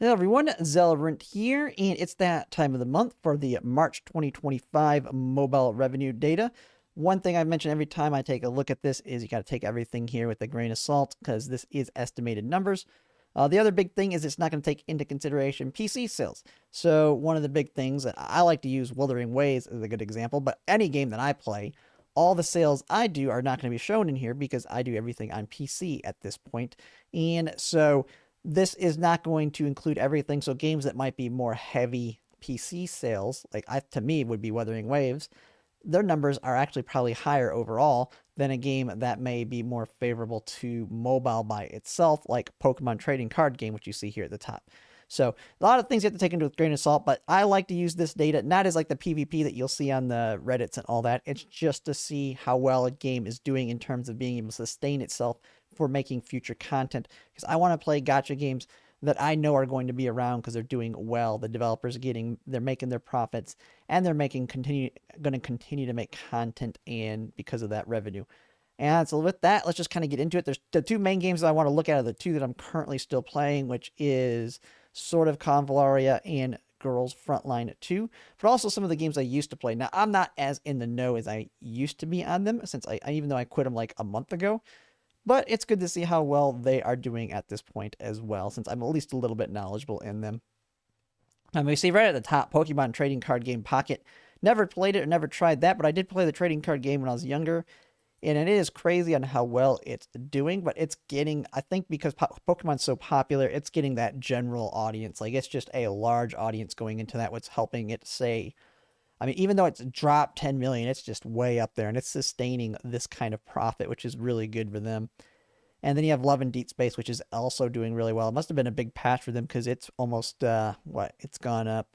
Hello everyone, Zelrant here, and it's that time of the month for the March 2025 mobile revenue data. One thing I mention every time I take a look at this is you got to take everything here with a grain of salt because this is estimated numbers. The other big thing is it's not going to take into consideration PC sales. So one of the big things that I like to use, Wuthering Waves is a good example, but any game that I play, all the sales I do are not going to be shown in here because I do everything on PC at this point. And so this is not going to include everything. So games that might be more heavy PC sales, to me would be Wuthering Waves, their numbers are actually probably higher overall than a game that may be more favorable to mobile by itself, like Pokemon Trading Card Game, which you see here at the top. So a lot of things you have to take into a grain of salt, but I like to use this data not as like the PvP that you'll see on the Reddits and all that. It's just to see how well a game is doing in terms of being able to sustain itself for making future content. Because I want to play gacha games that I know are going to be around because they're doing well. The developers they're making their profits, and they're going to continue to make content, and because of that revenue. And so with that, let's just kind of get into it. There's the two main games that I want to look at are the two that I'm currently still playing, which is sort of Convallaria and Girls Frontline 2, but also some of the games I used to play. Now, I'm not as in the know as I used to be on them since even though I quit them like a month ago, but it's good to see how well they are doing at this point as well, since I'm at least a little bit knowledgeable in them. We see right at the top, Pokemon Trading Card Game Pocket. Never played it or never tried that, but I did play the trading card game when I was younger, and it is crazy on how well it's doing, but it's getting, I think because Pokemon's so popular, it's getting that general audience. Like, it's just a large audience going into that, what's helping it say, I mean, even though it's dropped 10 million, it's just way up there, and it's sustaining this kind of profit, which is really good for them. And then you have Love and Deep Space, which is also doing really well. It must have been a big patch for them because it's almost, it's gone up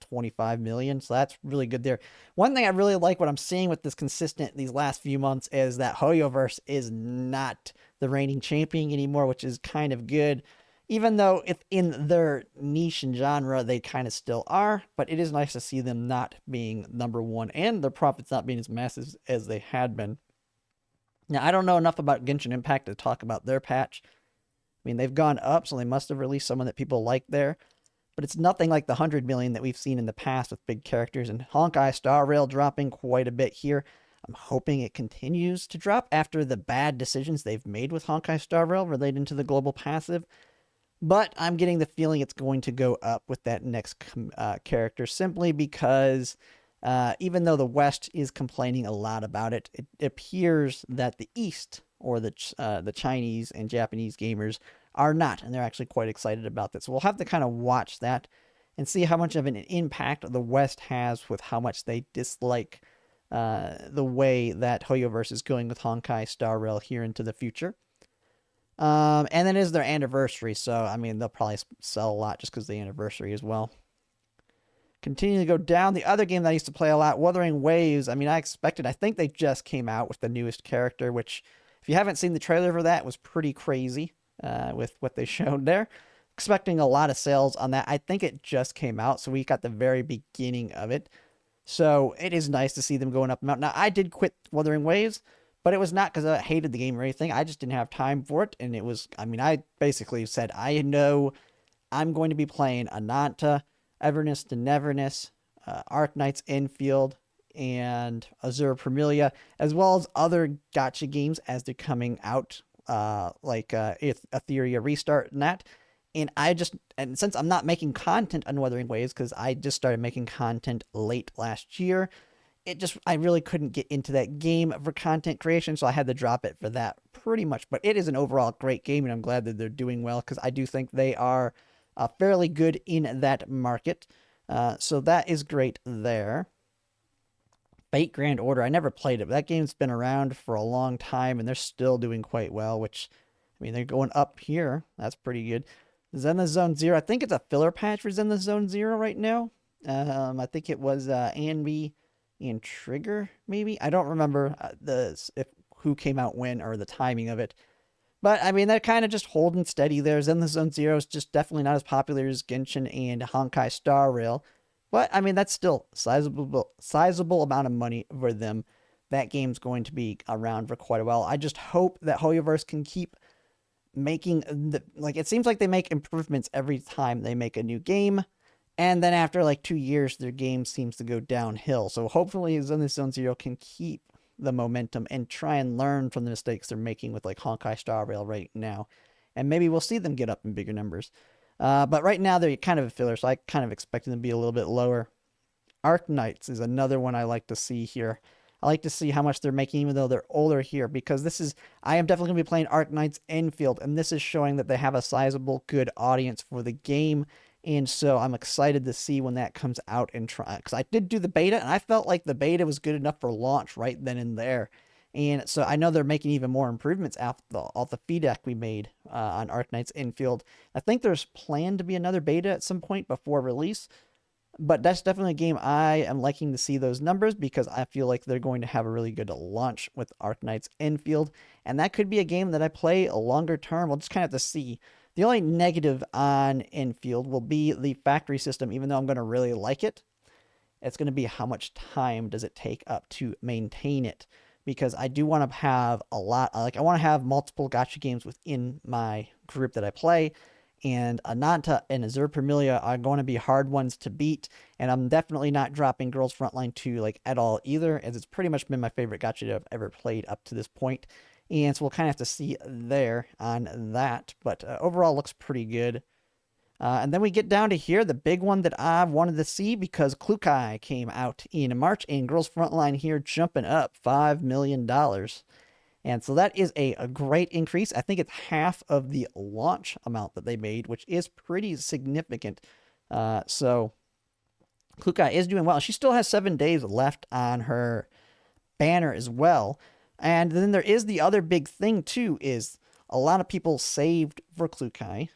25 million. So that's really good there. One thing I really like what I'm seeing with this consistent these last few months is that Hoyoverse is not the reigning champion anymore, which is kind of good. Even though if in their niche and genre, they kind of still are. But it is nice to see them not being number one and their profits not being as massive as they had been. Now, I don't know enough about Genshin Impact to talk about their patch. I mean, they've gone up, so they must have released someone that people like there. But it's nothing like the 100 million that we've seen in the past with big characters. And Honkai Star Rail dropping quite a bit here. I'm hoping it continues to drop after the bad decisions they've made with Honkai Star Rail related to the global passive. But I'm getting the feeling it's going to go up with that next character simply because even though the West is complaining a lot about it, it appears that the East, or the Chinese and Japanese gamers, are not, and they're actually quite excited about this. So we'll have to kind of watch that and see how much of an impact the West has with how much they dislike the way that Hoyoverse is going with Honkai Star Rail here into the future. And then it is their anniversary, so I mean they'll probably sell a lot just because of the anniversary as well. Continue to go down. The other game that I used to play a lot, Wuthering Waves. I mean, I think they just came out with the newest character, which, if you haven't seen the trailer for that, was pretty crazy with what they showed there. Expecting a lot of sales on that. I think it just came out, so we got the very beginning of it. So it is nice to see them going up and out. Now, I did quit Wuthering Waves, but it was not because I hated the game or anything. I just didn't have time for it, and it was, I mean, I basically said, I know I'm going to be playing Ananta, Everness to Neverness, Arknight's Enfield, and Azure Premilia, as well as other gacha games as they're coming out, like Etheria Restart and that. And since I'm not making content on Wuthering Waves, because I just started making content late last year, I really couldn't get into that game for content creation, so I had to drop it for that pretty much. But it is an overall great game, and I'm glad that they're doing well, because I do think they are fairly good in that market. So that is great there. Fate Grand Order, I never played it, but that game's been around for a long time, and they're still doing quite well, which, I mean, they're going up here. That's pretty good. Zenless Zone Zero, I think it's a filler patch for Zenless Zone Zero right now. I think it was Anby and Trigger, maybe. I don't remember who came out when or the timing of it. But, I mean, they're kind of just holding steady there. Zenless Zone Zero is just definitely not as popular as Genshin and Honkai Star Rail. But, I mean, that's still sizable amount of money for them. That game's going to be around for quite a while. I just hope that Hoyoverse can keep making like it seems like they make improvements every time they make a new game, and then after like 2 years their game seems to go downhill. So hopefully Zone Zero can keep the momentum and try and learn from the mistakes they're making with like Honkai Star Rail right now, and maybe we'll see them get up in bigger numbers. But right now they're kind of a filler, so I kind of expect them to be a little bit lower. Arknights is another one I like to see here. I like to see how much they're making, even though they're older here, because this is, I am definitely going to be playing Arknights Enfield, and this is showing that they have a sizable, good audience for the game. And so I'm excited to see when that comes out and try, because I did do the beta, and I felt like the beta was good enough for launch right then and there. And so I know they're making even more improvements after all the feedback we made on Arknights Enfield. I think there's planned to be another beta at some point before release. But that's definitely a game I am liking to see those numbers, because I feel like they're going to have a really good launch with Arknights Enfield. And that could be a game that I play a longer term. We'll just kind of have to see. The only negative on Enfield will be the factory system, even though I'm going to really like it. It's going to be how much time does it take up to maintain it. Because I do want to have a lot, like I want to have multiple gacha games within my group that I play. And Ananta and Azure Permilia are going to be hard ones to beat. And I'm definitely not dropping Girls Frontline 2 like at all either, as it's pretty much been my favorite gacha that I've ever played up to this point. And so we'll kind of have to see there on that. But overall looks pretty good. And then we get down to here, the big one that I've wanted to see, because Klukai came out in March, and Girls Frontline here jumping up $5 million. And so that is a great increase. I think it's half of the launch amount that they made, which is pretty significant. So Klukai is doing well. She still has 7 days left on her banner as well. And then there is the other big thing too, is a lot of people saved for Klukai.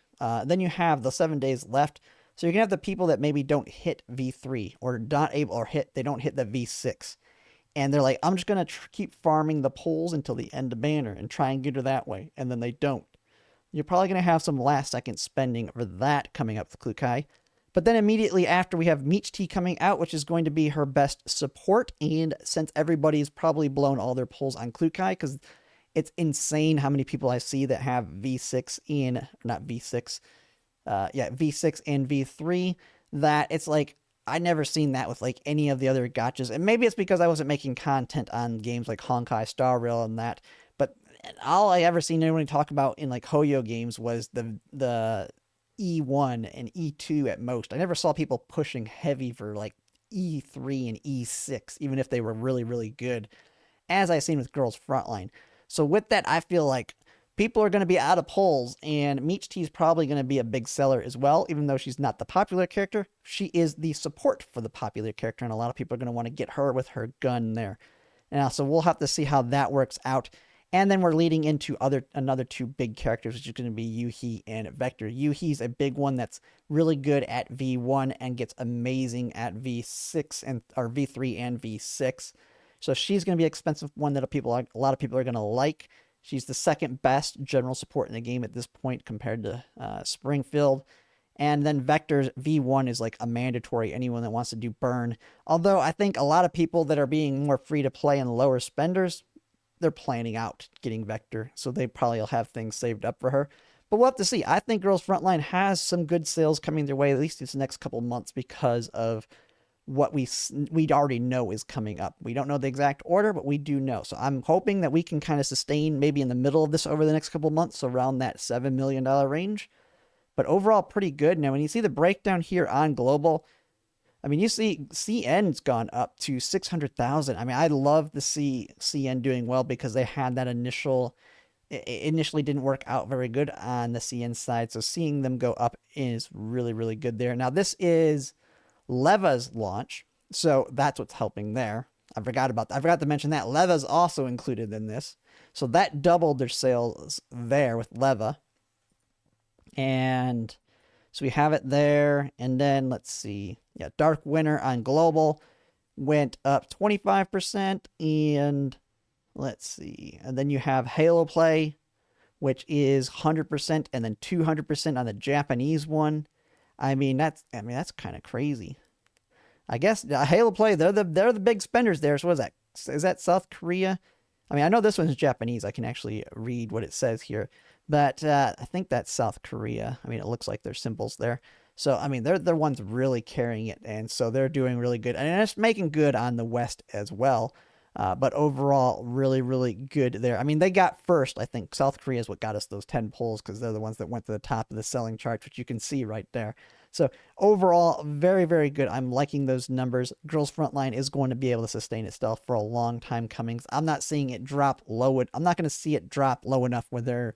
Then you have the 7 days left. So you're going to have the people that maybe don't hit V3 or not able, or they don't hit the V6. And they're like, I'm just going to keep farming the polls until the end of banner and try and get her that way. And then they don't. You're probably going to have some last second spending for that coming up with Klukai. But then immediately after, we have Meech T coming out, which is going to be her best support. And since everybody's probably blown all their polls on Klukai, because it's insane how many people I see that have V6 in, not V6, V6 and V3, that it's like, I never seen that with like any of the other gachas. And maybe it's because I wasn't making content on games like Honkai Star Rail and that. But all I ever seen anyone talk about in like Hoyo games was the E1 and E2 at most. I never saw people pushing heavy for like E3 and E6, even if they were really, really good, as I seen with Girls Frontline. So with that, I feel like people are going to be out of polls, and Meech T is probably going to be a big seller as well, even though she's not the popular character. She is the support for the popular character, and a lot of people are going to want to get her with her gun there. And so we'll have to see how that works out. And then we're leading into another two big characters, which is going to be Yuhi and Vector. Yuhi's a big one that's really good at V1 and gets amazing at V6 or V3 and V6. So she's going to be an expensive one that a lot of people are going to like. She's the second best general support in the game at this point compared to Springfield. And then Vector's V1 is like a mandatory, anyone that wants to do burn. Although I think a lot of people that are being more free to play and lower spenders, they're planning out getting Vector. So they probably will have things saved up for her. But we'll have to see. I think Girls Frontline has some good sales coming their way, at least this next couple months, because of what we already know is coming up. We don't know the exact order, but we do know. So I'm hoping that we can kind of sustain maybe in the middle of this over the next couple months, around that $7 million range. But overall, pretty good. Now, when you see the breakdown here on global, I mean, you see CN's gone up to 600,000. I mean, I'd love to see CN doing well, because they had that initially didn't work out very good on the CN side. So seeing them go up is really, really good there. Now, this is Leva's launch, so that's what's helping there. I forgot to mention that Leva's also included in this, so that doubled their sales there with Leva. And so we have it there. And then let's see, Dark Winter on global went up 25%. And let's see, and then you have Halo Play, which is 100%, and then 200% on the Japanese one. I mean, that's kind of crazy. I guess Halo Play, they're the big spenders there. So what is that? Is that South Korea? I mean, I know this one's Japanese. I can actually read what it says here, but I think that's South Korea. I mean, it looks like there's symbols there. So, I mean, they're the ones really carrying it, and so they're doing really good. And it's making good on the West as well. But overall, really, really good there. I mean, they got first. I think South Korea is what got us those 10 polls because they're the ones that went to the top of the selling chart, which you can see right there. So overall, very, very good. I'm liking those numbers. Girls Frontline is going to be able to sustain itself for a long time coming. I'm not seeing it drop low. I'm not going to see it drop low enough where they're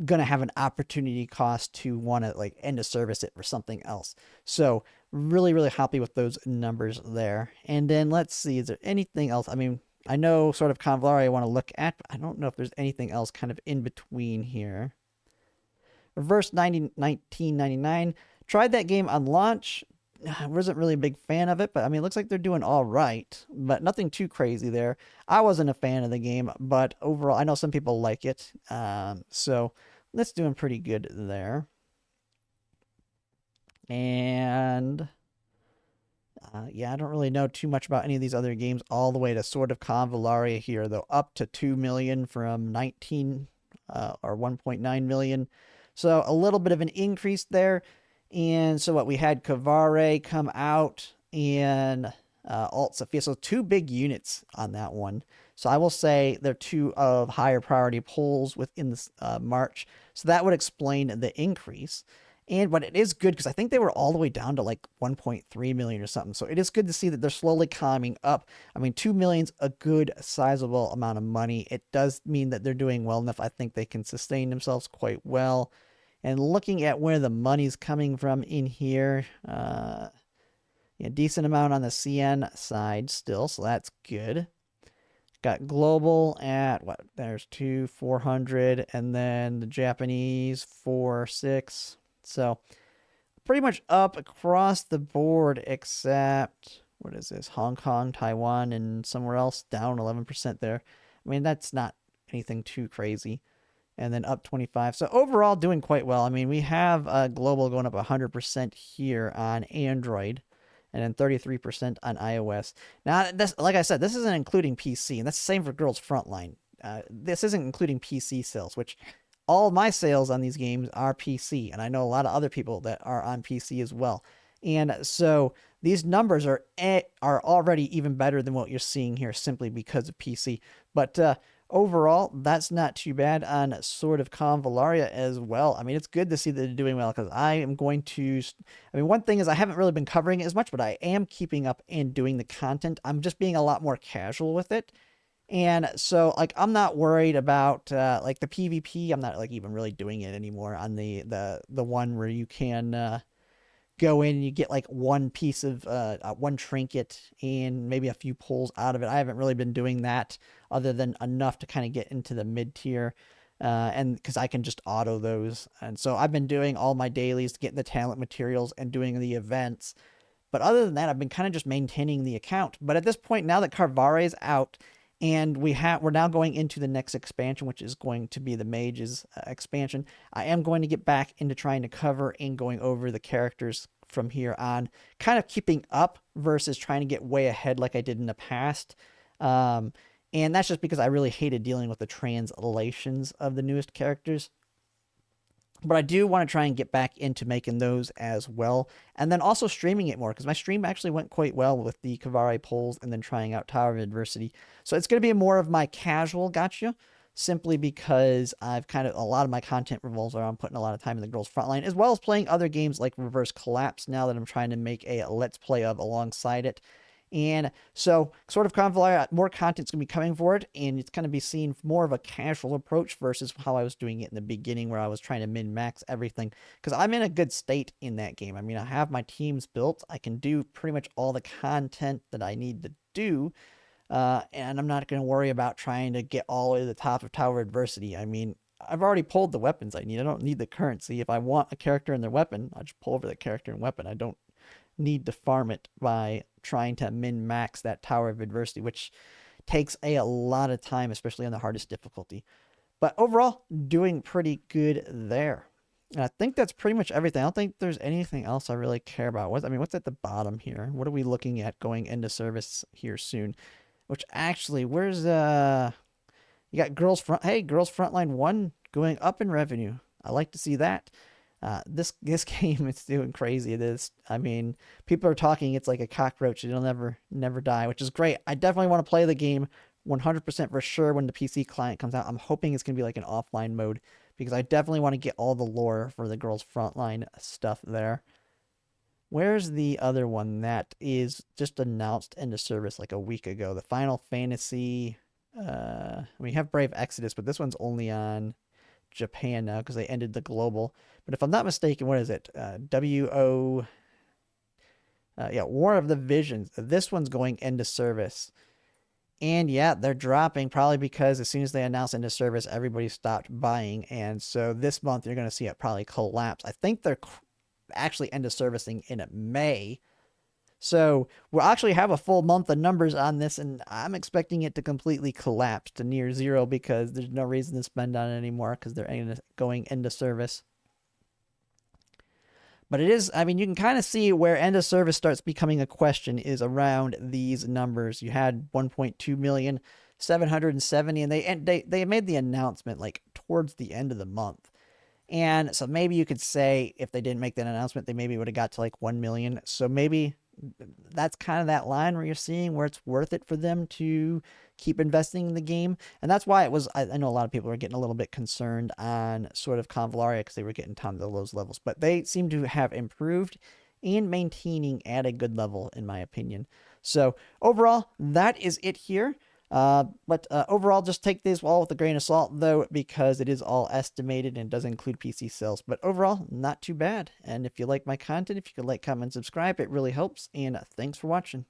going to have an opportunity cost to want to like end of service it for something else. So really, really happy with those numbers there. And then let's see, is there anything else? I mean, I know sort of Convallaria I want to look at, but I don't know if there's anything else kind of in between here. Reverse 1999. Tried that game on launch. I wasn't really a big fan of it, but I mean, it looks like they're doing all right, but nothing too crazy there. I wasn't a fan of the game, but overall, I know some people like it. So that's doing pretty good there. And yeah, I don't really know too much about any of these other games, all the way to sort of Convallaria here, though, up to 2 million from 19 or 1.9 million. So a little bit of an increase there. And so what we had Kavare come out and Alt Sophia. So two big units on that one. So I will say they're two of higher priority polls within this March. So that would explain the increase. But it is good because I think they were all the way down to like 1.3 million or something. So it is good to see that they're slowly climbing up. I mean, 2 million's a good sizable amount of money. It does mean that they're doing well enough. I think they can sustain themselves quite well. And looking at where the money's coming from in here, yeah, decent amount on the CN side still, so that's good. Got global at what? There's 400, and then the Japanese 6. So pretty much up across the board, except what is this? Hong Kong, Taiwan, and somewhere else down 11% there. I mean, that's not anything too crazy. And then up 25. So overall, doing quite well. I mean, we have global going up 100% here on Android, and then 33% on iOS. Now, this, like I said, this isn't including PC, and that's the same for Girls Frontline. This isn't including PC sales, which all my sales on these games are PC, and I know a lot of other people that are on PC as well. And so these numbers are already even better than what you're seeing here simply because of PC. But overall, that's not too bad on sort of Convallaria as well. I mean, it's good to see that they're doing well because I am going to. I mean, one thing is I haven't really been covering it as much, but I am keeping up and doing the content. I'm just being a lot more casual with it. And so, like, I'm not worried about like the PvP. I'm not like even really doing it anymore on the one where you can go in and you get like one piece of one trinket and maybe a few pulls out of it. I haven't really been doing that other than enough to kind of get into the mid tier. And because I can just auto those. And so I've been doing all my dailies, getting the talent materials and doing the events. But other than that, I've been kind of just maintaining the account. But at this point, now that Carvare is out, and we're now going into the next expansion, which is going to be the Mages expansion. I am going to get back into trying to cover and going over the characters from here on, kind of keeping up versus trying to get way ahead like I did in the past. And that's just because I really hated dealing with the translations of the newest characters. But I do want to try and get back into making those as well. And then also streaming it more, because my stream actually went quite well with the Kavare polls and then trying out Tower of Adversity. So it's going to be more of my casual gacha, simply because I've kind of, a lot of my content revolves around putting a lot of time in the Girls Frontline, as well as playing other games like Reverse Collapse now that I'm trying to make a Let's Play of alongside it. And so, sort of Convallaria, more content's going to be coming for it, and it's going to be seen more of a casual approach versus how I was doing it in the beginning, where I was trying to min-max everything. Because I'm in a good state in that game. I mean, I have my teams built. I can do pretty much all the content that I need to do, and I'm not going to worry about trying to get all the way to the top of Tower Adversity. I mean, I've already pulled the weapons I need. I don't need the currency. If I want a character and their weapon, I just pull over the character and weapon. I don't need to farm it by trying to min-max that Tower of Adversity, which takes a lot of time, especially on the hardest difficulty. But overall, doing pretty good there. And I think that's pretty much everything. I don't think there's anything else I really care about. What's at the bottom here? What are we looking at going into service here soon? Which actually, where's You got Girls Frontline 1 going up in revenue. I like to see that. This game is doing crazy. It is. I mean, people are talking it's like a cockroach. It'll never die, which is great. I definitely want to play the game 100% for sure when the PC client comes out. I'm hoping it's going to be like an offline mode because I definitely want to get all the lore for the Girls Frontline stuff there. Where's the other one that is just announced into service like a week ago? The Final Fantasy. We have Brave Exodus, but this one's only on Japan now because they ended the global. But if I'm not mistaken, what is it? WO. Yeah, War of the Visions. This one's going into service. And yeah, they're dropping probably because as soon as they announce into service, everybody stopped buying. And so this month, you're going to see it probably collapse. I think they're actually end of servicing in May. So we'll actually have a full month of numbers on this, and I'm expecting it to completely collapse to near zero because there's no reason to spend on it anymore because they're going into service. But it is, I mean, you can kind of see where end of service starts becoming a question is around these numbers. You had 1.2 million, 770, and they made the announcement like towards the end of the month. And so maybe you could say if they didn't make that announcement, they maybe would have got to like 1 million. So maybe that's kind of that line where you're seeing where it's worth it for them to keep investing in the game. And that's why it was, I know a lot of people are getting a little bit concerned on sort of Convallaria because they were getting down to those levels, but they seem to have improved and maintaining at a good level, in my opinion. So overall, that is it here. But overall, just take this all with a grain of salt, though, because it is all estimated and does include PC sales. But overall, not too bad. And if you like my content, if you could like, comment, subscribe, it really helps. And thanks for watching.